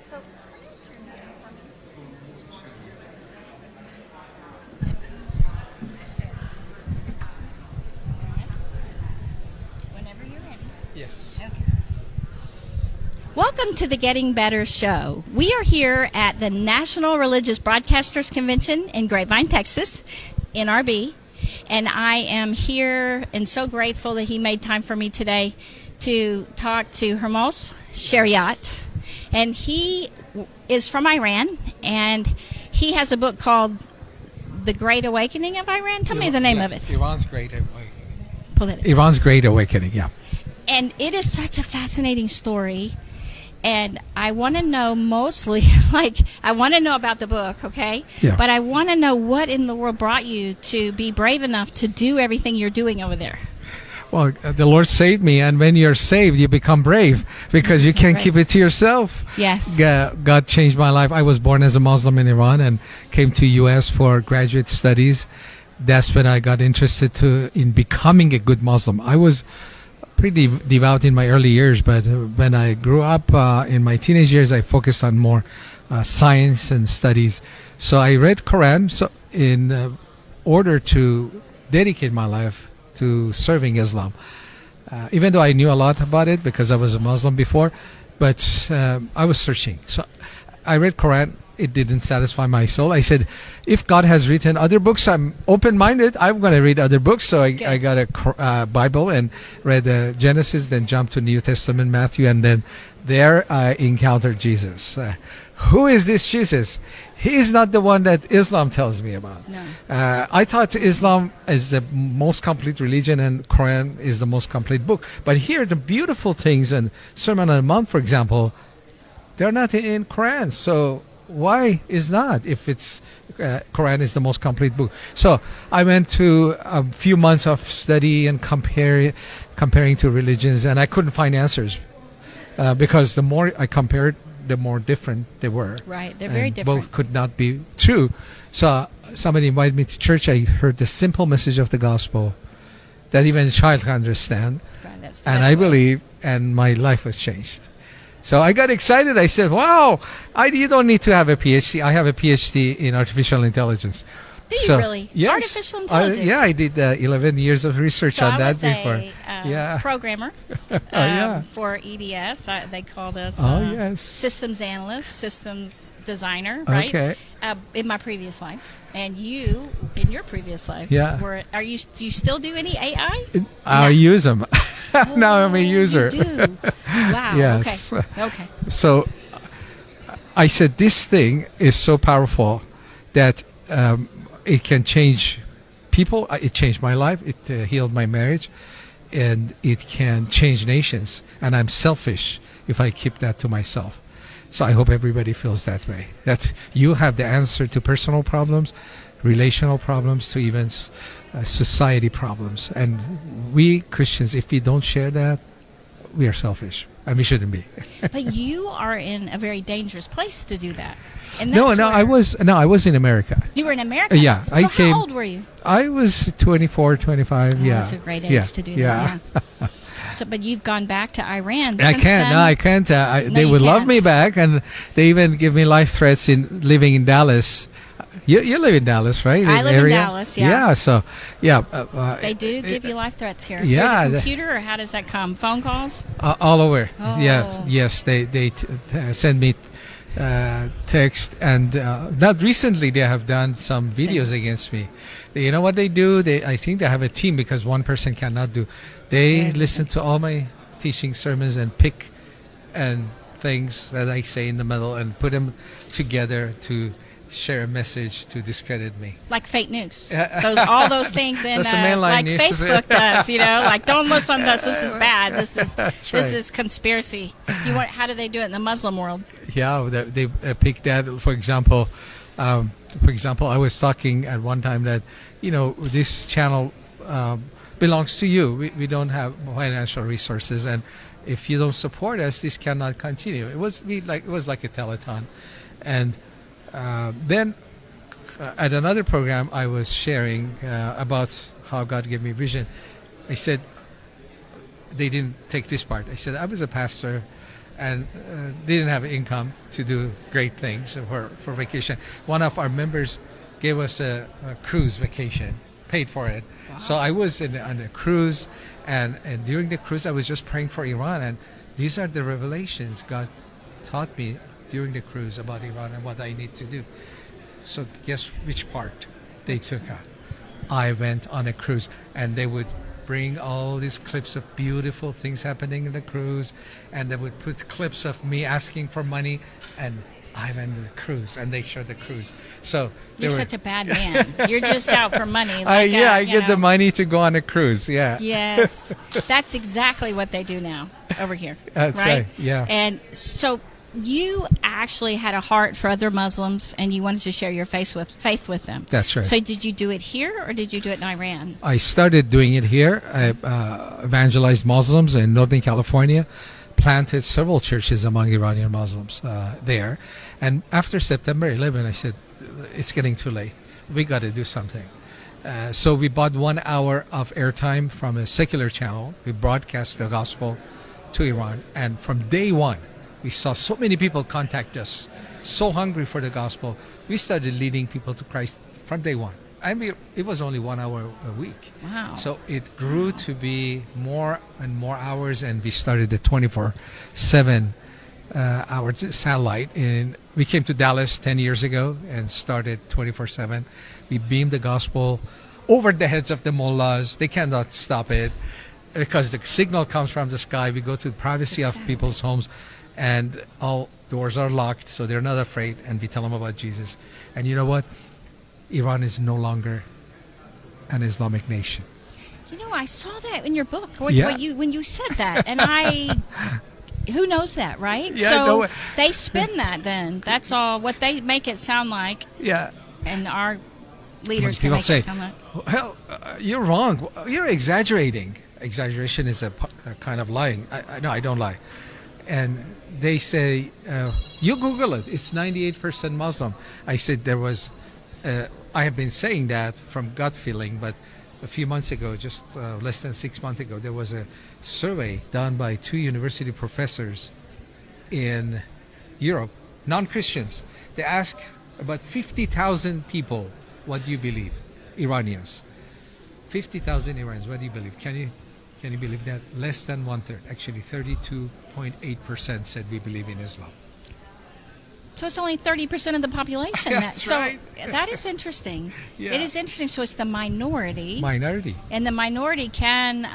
So, whenever you're ready. Yes. Okay. Welcome to the Getting Better Show. We are here at the National Religious Broadcasters Convention in Grapevine, Texas, NRB. And I am here and so grateful that he made time for me today to talk to Hermoz, Shariat. And he is from Iran, and he has a book called The Great Awakening of Iran. Tell me the name of it. Iran's Great Awakening. Pull that in. Iran's Great Awakening, yeah. And it is such a fascinating story. And I want to know mostly, I want to know about the book, okay? Yeah. But I want to know what in the world brought you to be brave enough to do everything you're doing over there. Well, the Lord saved me, and when you're saved, you become brave because you can't keep it to yourself. Yes. God changed my life. I was born as a Muslim in Iran and came to U.S. for graduate studies. That's when I got interested in becoming a good Muslim. I was pretty devout in my early years, but when I grew up in my teenage years, I focused on more science and studies. So I read Quran in order to dedicate my life to serving Islam. Even though I knew a lot about it because I was a Muslim before, but I was searching. So I read Quran. It didn't satisfy my soul. I said, if God has written other books, I'm open-minded. I'm going to read other books. So I got a Bible and read Genesis, then jumped to New Testament, Matthew, and then there I encountered Jesus. Who is this Jesus? He is not the one that Islam tells me about. No. I thought Islam is the most complete religion and Quran is the most complete book. But here, the beautiful things and Sermon on the Mount, for example, they're not in Quran. So why is not if it's Quran is the most complete book? So I went to a few months of study and comparing to religions, and I couldn't find answers because the more I compared, the more different they were. Right, they're very different. Both could not be true. So somebody invited me to church. I heard the simple message of the gospel that even a child can understand, Right, that's the and best I way. believe, and my life was changed. So I got excited. I said, wow, you don't need to have a PhD. I have a PhD in artificial intelligence. Do you really? Yes. Artificial intelligence? I did 11 years of research So on I that was before. a programmer Yeah. for EDS. They called us Yes. systems analyst, systems designer, right? Okay. In my previous life. And you, in your previous life, Yeah. do you still do any AI? I use them. Now I'm a user. You do. Wow. Yes. Okay. So I said, this thing is so powerful that it can change people. It changed my life. It healed my marriage. And it can change nations. And I'm selfish if I keep that to myself. So I hope everybody feels that way. That you have the answer to personal problems, relational problems, to even society problems. And we Christians, if we don't share that, we are selfish. And we shouldn't be. But you are in a very dangerous place to do that. And No, that's where- I was in America. You were in America? Yeah, So I came- how old were you? I was 24, 25. Yeah, That's a great age to do that. Yeah. So, but you've gone back to Iran. I since can't. then? No, I can't. They you would love can't. me back, and they even give me life threats in living in Dallas. You live in Dallas, right? I live in area? Dallas, yeah. Yeah. So, yeah. They do give you life threats here. Yeah, Through the computer, or how does that come? Phone calls? all over. Oh. Yes. They send me text, and not recently they have done some videos against me. You know what they do? I think they have a team because one person cannot do. They listen to all my teaching sermons and pick and things that I say in the middle and put them together to share a message to discredit me. Like fake news. All those things in That's the mainline like news. Facebook does, like don't listen to this. This is bad. This right. is conspiracy. How do they do it in the Muslim world? Yeah, they pick that. For example, I was talking at one time that this channel belongs to you. We don't have financial resources, and if you don't support us, this cannot continue. It was like a telethon, and then at another program I was sharing about how God gave me vision. I said, they didn't take this part. I said, I was a pastor and didn't have income to do great things for vacation. One of our members gave us a cruise vacation, paid for it. Wow. So I was on a cruise, and during the cruise I was just praying for Iran, and these are the revelations God taught me during the cruise about Iran and what I need to do. So guess which part they took out? I went on a cruise, and they would bring all these clips of beautiful things happening in the cruise, and they would put clips of me asking for money, and I went on the cruise, and they showed the cruise. So you're such a bad man. You're just out for money. I get the money to go on a cruise. Yeah. Yes, that's exactly what they do now over here. That's right. Yeah. And so you actually had a heart for other Muslims, and you wanted to share your faith with them. That's right. So did you do it here, or did you do it in Iran? I started doing it here. I evangelized Muslims in Northern California, planted several churches among Iranian Muslims there. And after September 11, I said, it's getting too late. We got to do something. So we bought 1 hour of airtime from a secular channel. We broadcast the gospel to Iran. And from day one, we saw so many people contact us, so hungry for the gospel. We started leading people to Christ from day one. I mean, it was only 1 hour a week. Wow. So it grew to be more and more hours, and we started the 24/7 hour satellite. We came to Dallas 10 years ago and started 24/7. We beamed the gospel over the heads of the mullahs. They cannot stop it because the signal comes from the sky. We go to the privacy of people's homes, and all doors are locked, so they're not afraid, and we tell them about Jesus. And you know what? Iran is no longer an Islamic nation. You know, I saw that in your book Yeah. when you said that, and who knows that, right? Yeah, so no, they spin that. Then that's all what they make it sound like, Yeah. and our leaders When can people make it say, sound like. Well, you're wrong. You're exaggerating. Exaggeration is a kind of lying. No, I don't lie. And they say, you Google it. It's 98% Muslim. I said I have been saying that from gut feeling, but a few months ago, just less than 6 months ago, there was a survey done by 2 university professors in Europe, non-Christians. They asked about 50,000 people, what do you believe? Iranians. 50,000 Iranians, what do you believe? Can you believe that? Less than 1/3, actually 32.8% said we believe in Islam. So it's only 30% of the population. That's right. That is interesting. Yeah. It is interesting. So it's the minority. Minority. And the minority can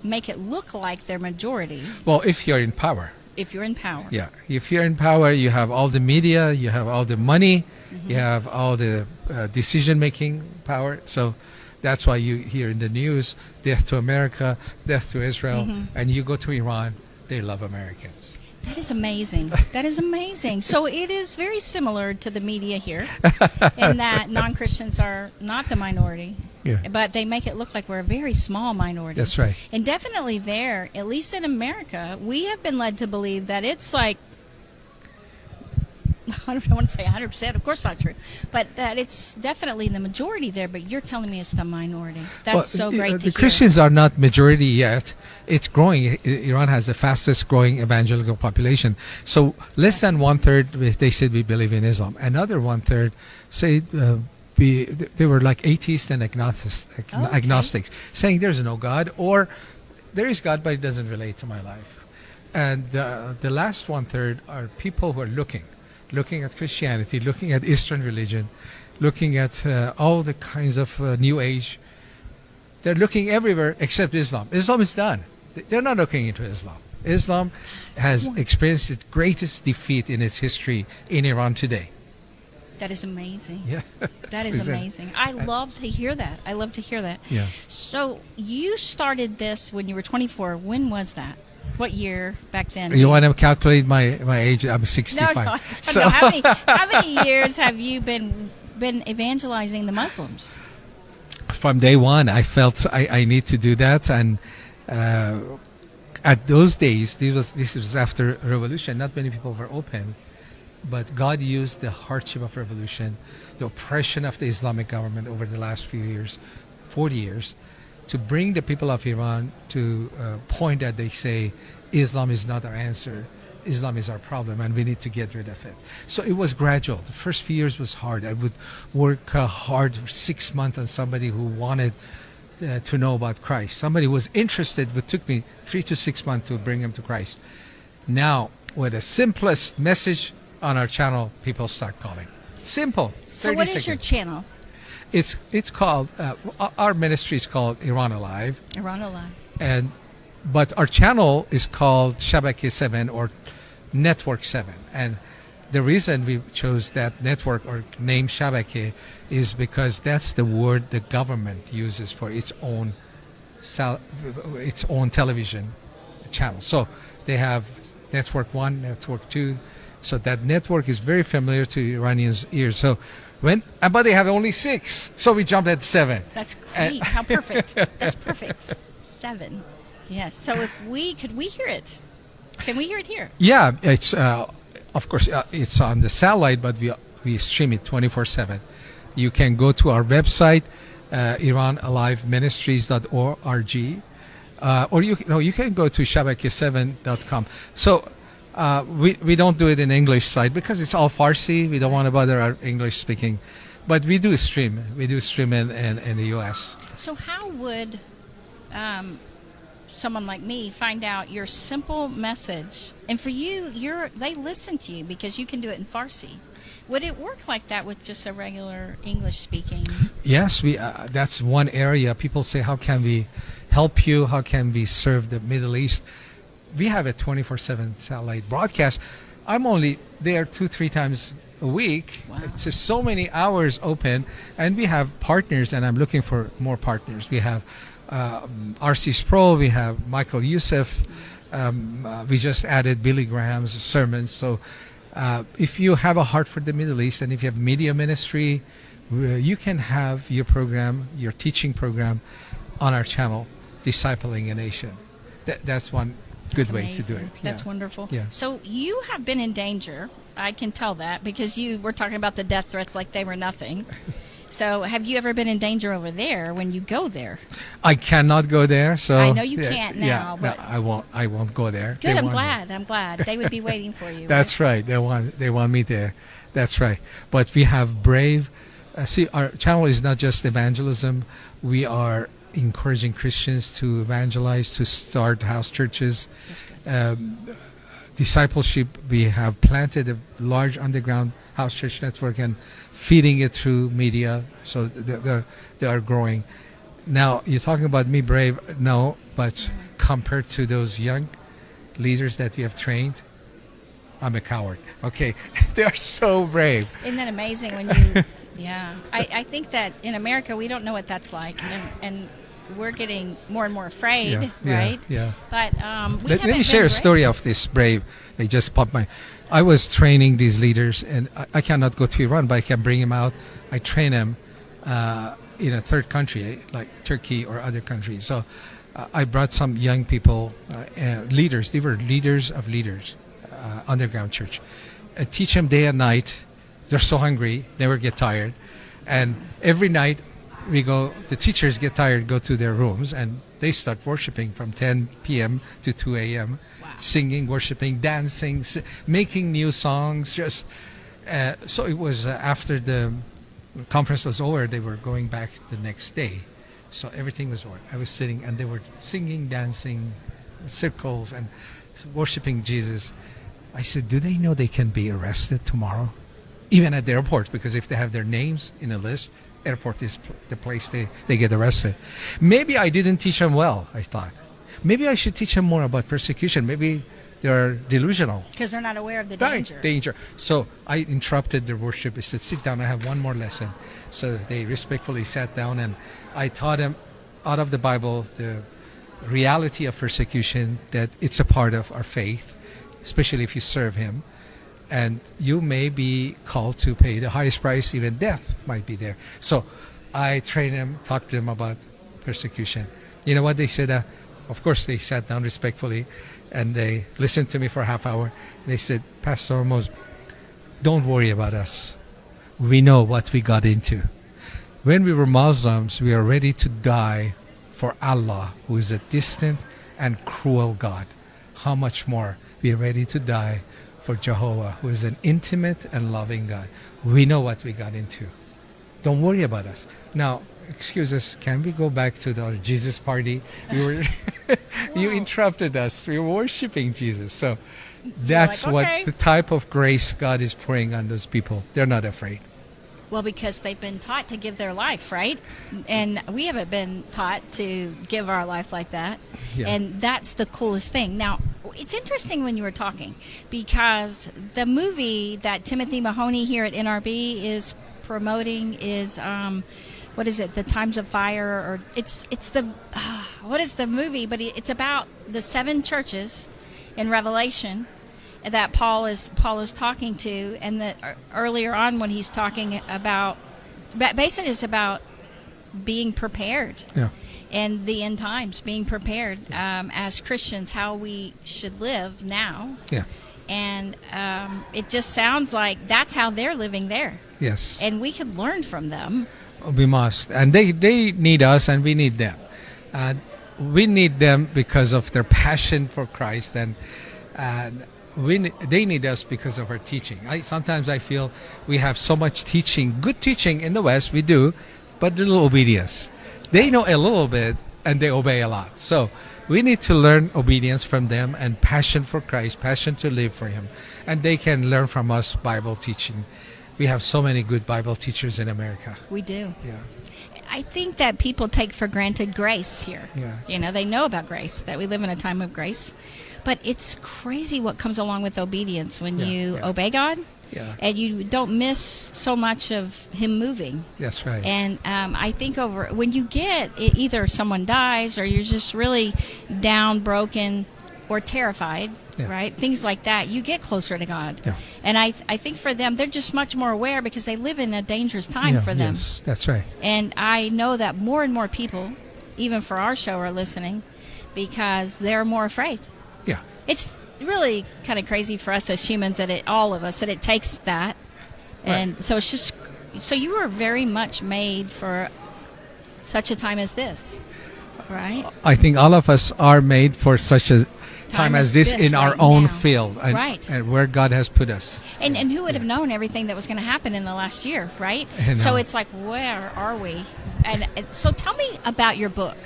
make it look like they're majority Well, if you're in power. if you're in power. Yeah. If you're in power, you have all the media, you have all the money, you have all the decision-making power. So that's why you hear in the news, death to America, death to Israel, and you go to Iran, they love Americans. That is amazing. That is amazing. So it is very similar to the media here in that non-Christians are not the minority, Yeah. but they make it look like we're a very small minority. That's right. And definitely there, at least in America, we have been led to believe that it's like, I don't want to say 100%, of course not true, but that it's definitely the majority there, but you're telling me it's the minority. That's so great to the hear. Christians are not majority yet. It's growing. Iran has the fastest growing evangelical population. So less than 1/3, they said we believe in Islam. Another 1/3 say they were like atheists and agnostics, saying there's no God, or there is God, but it doesn't relate to my life. And the last 1/3 are people who are looking at Christianity, looking at Eastern religion, looking at all the kinds of New Age. They're looking everywhere except Islam. Islam is done. They're not looking into Islam. Islam has experienced its greatest defeat in its history in Iran today. That is amazing. Yeah. That is amazing. I love to hear that. I love to hear that. Yeah. So you started this when you were 24. When was that? What year back then? You want to calculate my age? I'm 65. No, I just want to know how many years have you been evangelizing the Muslims? From day one, I felt I need to do that, and at those days, this was after revolution. Not many people were open, but God used the hardship of revolution, the oppression of the Islamic government over the last few years, 40 years, to bring the people of Iran to a point that they say Islam is not our answer. Islam is our problem, and we need to get rid of it. So it was gradual. The first few years was hard. I would work hard for 6 months on somebody who wanted to know about Christ. Somebody who was interested, but took me 3 to 6 months to bring him to Christ. Now, with the simplest message on our channel, people start calling. Simple. So what is your channel? It's called, our ministry is called Iran Alive. Iran Alive. But our channel is called Shabake 7 or Network 7. And the reason we chose that network or name Shabake is because that's the word the government uses for its own television channel. So they have Network 1, Network 2. So that network is very familiar to Iranians' ears. So but they have only 6. So we jumped at 7. That's great. How perfect. That's perfect. 7. Yes. So could we hear it? Can we hear it here? Yeah, it's of course it's on the satellite, but we stream it 24/7. You can go to our website, iranaliveministries.org, or you can go to shabake7.com. So we don't do it in English side because it's all Farsi. We don't want to bother our English speaking, but we do stream. We do stream in the U.S. So how would someone like me find out your simple message? And for you, they listen to you because you can do it in Farsi. Would it work like that with just a regular English speaking? Yes, that's one area. People say, how can we help you? How can we serve the Middle East? We have a 24/7 satellite broadcast. I'm only there 2-3 times a week. Wow. It's just so many hours open, and we have partners, and I'm looking for more partners. We have R.C. Sproul, we have Michael Youssef, we just added Billy Graham's sermons. So if you have a heart for the Middle East, and if you have media ministry, you can have your program, your teaching program on our channel, Discipling a Nation. That's one good way to do it. That's wonderful. Yeah. So you have been in danger. I can tell that because you were talking about the death threats like they were nothing. So have you ever been in danger over there when you go there? I cannot go there. So I know you can't now. Yeah, but no, I won't go there. Good. I'm glad. They would be waiting for you. That's right. They want me there. That's right. But we have brave. See, our channel is not just evangelism. We are encouraging Christians to evangelize, to start house churches. Discipleship, we have planted a large underground house church network and feeding it through media, so they are growing. Now, you're talking about me brave? No, but compared to those young leaders that we have trained, I'm a coward. Okay, they are so brave. Isn't that amazing when you... Yeah, I think that in America we don't know what that's like, and we're getting more and more afraid, right? Yeah. But let me share a story of this brave. They just popped I was training these leaders, and I cannot go to Iran, but I can bring them out. I train them in a third country, like Turkey or other countries. So I brought some young people, leaders. They were leaders of leaders, underground church. I teach them day and night. They're so hungry, never get tired. And every night the teachers get tired, go to their rooms, and they start worshiping from 10 p.m. to 2 a.m., singing, worshiping, dancing, making new songs. So it was after the conference was over, they were going back the next day. So everything was over. I was sitting, and they were singing, dancing, circles, and worshiping Jesus. I said, do they know they can be arrested tomorrow? Even at the airport, because if they have their names in a list, airport is the place they get arrested. Maybe I didn't teach them well, I thought. Maybe I should teach them more about persecution. Maybe they're delusional. Because they're not aware of the danger. Danger. So I interrupted their worship. I said, sit down, I have one more lesson. So they respectfully sat down, and I taught them out of the Bible the reality of persecution, that it's a part of our faith, especially if you serve Him. And you may be called to pay the highest price, even death might be there. So I trained them, talked to them about persecution. You know what they said? Of course, they sat down respectfully, and they listened to me for a half hour. They said, Pastor Hormoz, don't worry about us. We know what we got into. When we were Muslims, we are ready to die for Allah, who is a distant and cruel God, how much more we are ready to die for Jehovah, who is an intimate and loving God. We know what we got into. Don't worry about us. Now, excuse us, can we go back to the Jesus party? We were you interrupted us. We were worshiping Jesus. So that's like, okay. what the type of grace God is pouring on those people. They're not afraid. Well, because they've been taught to give their life, right? And we haven't been taught to give our life like that. Yeah. And that's the coolest thing. Now, it's interesting when you were talking, because the movie that Timothy Mahoney here at NRB is promoting is, what is it, The Times of Fire? Or it's the, what is the movie? But it's about the 7 churches in Revelation that Paul is talking to, and that earlier on when he's talking about, basically it's about being prepared. Yeah. And the end times, being prepared as Christians, how we should live now. Yeah. And it just sounds like that's how they're living there. Yes. And we could learn from them. We must. And they need us and we need them. We need them because of their passion for Christ, and they need us because of our teaching. Sometimes I feel we have so much teaching, good teaching in the West, we do, but little obedience. They know a little bit and they obey a lot. So we need to learn obedience from them and passion for Christ, passion to live for Him. And they can learn from us Bible teaching. We have so many good Bible teachers in America. We do. Yeah. I think that people take for granted grace here. Yeah. You know, they know about grace, that we live in a time of grace. But it's crazy what comes along with obedience when you obey God. Yeah. And you don't miss so much of Him moving. That's right. And I think when you get either someone dies or you're just really down, broken, or terrified, right? Things like that, you get closer to God. Yeah. And I think for them, they're just much more aware because they live in a dangerous time for them. Yes, that's right. And I know that more and more people, even for our show, are listening because they're more afraid. Yeah. It's really kind of crazy for us as humans all of us, that it takes that. And so it's just, so you are very much made for such a time as this, right? I think all of us are made for such a time as this in our own field and where God has put us. And who would have known everything that was going to happen in the last year, right? So it's like, where are we? And so tell me about your book.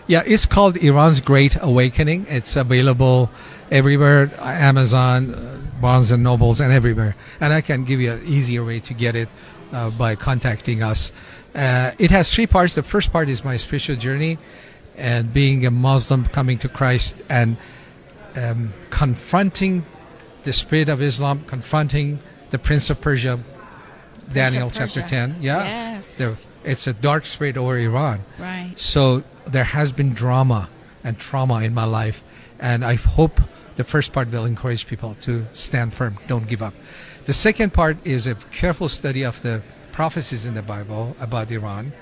Yeah, it's called Iran's Great Awakening. It's available everywhere, Amazon, Barnes and Nobles, and everywhere. And I can give you an easier way to get it by contacting us. It has 3 parts. The first part is my spiritual journey and being a Muslim, coming to Christ, and confronting the spirit of Islam, confronting the Prince of Persia, Daniel chapter 10. Yeah. Yes. It's a dark spirit over Iran. Right. So there has been drama and trauma in my life, and I hope the first part will encourage people to stand firm, don't give up. The second part is a careful study of the prophecies in the Bible about Iran.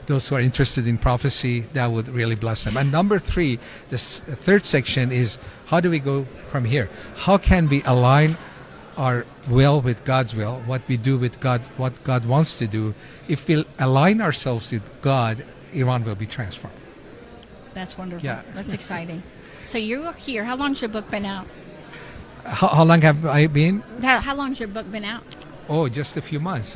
Those who are interested in prophecy, that would really bless them. And number 3, the third section is, how do we go from here? How can we align our will with God's will, what we do with God, what God wants to do? If we align ourselves with God, Iran will be transformed. That's wonderful. Yeah. That's exciting. So you're here. How long's your book been out? How long have I been? How long's your book been out? Oh, just a few months.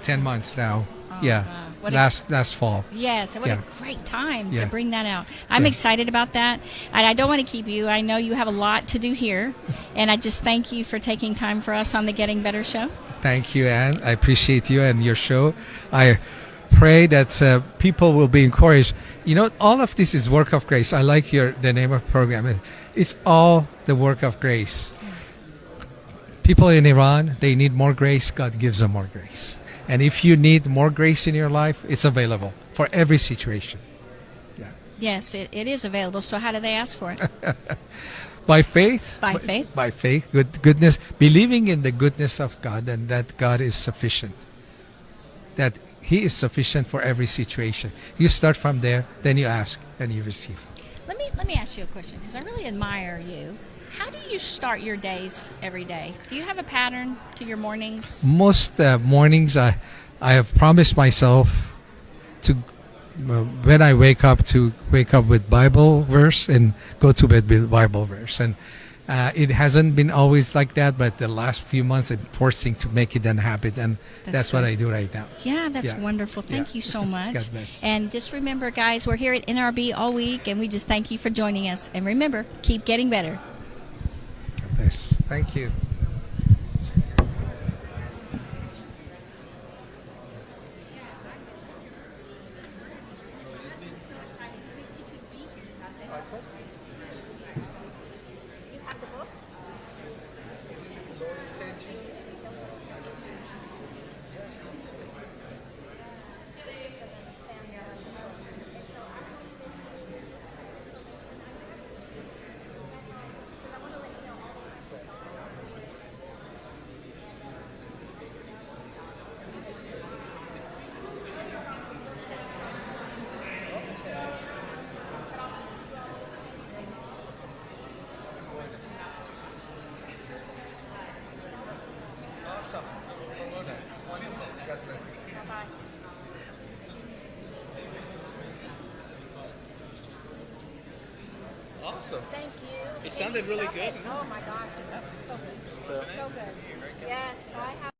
10 months now. Wow. Last fall. Yes, what a great time to bring that out. I'm Yeah. excited about that. And I don't want to keep you. I know you have a lot to do here. And I just thank you for taking time for us on the Getting Better show. Thank you, Anne. I appreciate you and your show. I pray that people will be encouraged. You know, all of this is work of grace. I like the name of the program. It's all the work of grace. People in Iran, they need more grace. God gives them more grace. And if you need more grace in your life, it's available for every situation. Yeah. Yes, it is available. So how do they ask for it? By faith. By faith. By faith. Goodness. Believing in the goodness of God and that God is sufficient. That He is sufficient for every situation. You start from there, then you ask, then you receive. Let me ask you a question, because I really admire you. How do you start your days every day? Do you have a pattern to your mornings? Most mornings I have promised myself to when I wake up with Bible verse and go to bed with Bible verse. And it hasn't been always like that, but the last few months I'm forcing to make it a habit, and that's what I do right now. Yeah, that's Yeah. wonderful. Thank Yeah. you so much. God bless. And just remember, guys, we're here at NRB all week, and we just thank you for joining us. And remember, keep getting better. God bless. Thank you. Awesome. Thank you. It sounded really good. Oh, my gosh. So good. So good. Yes, I have.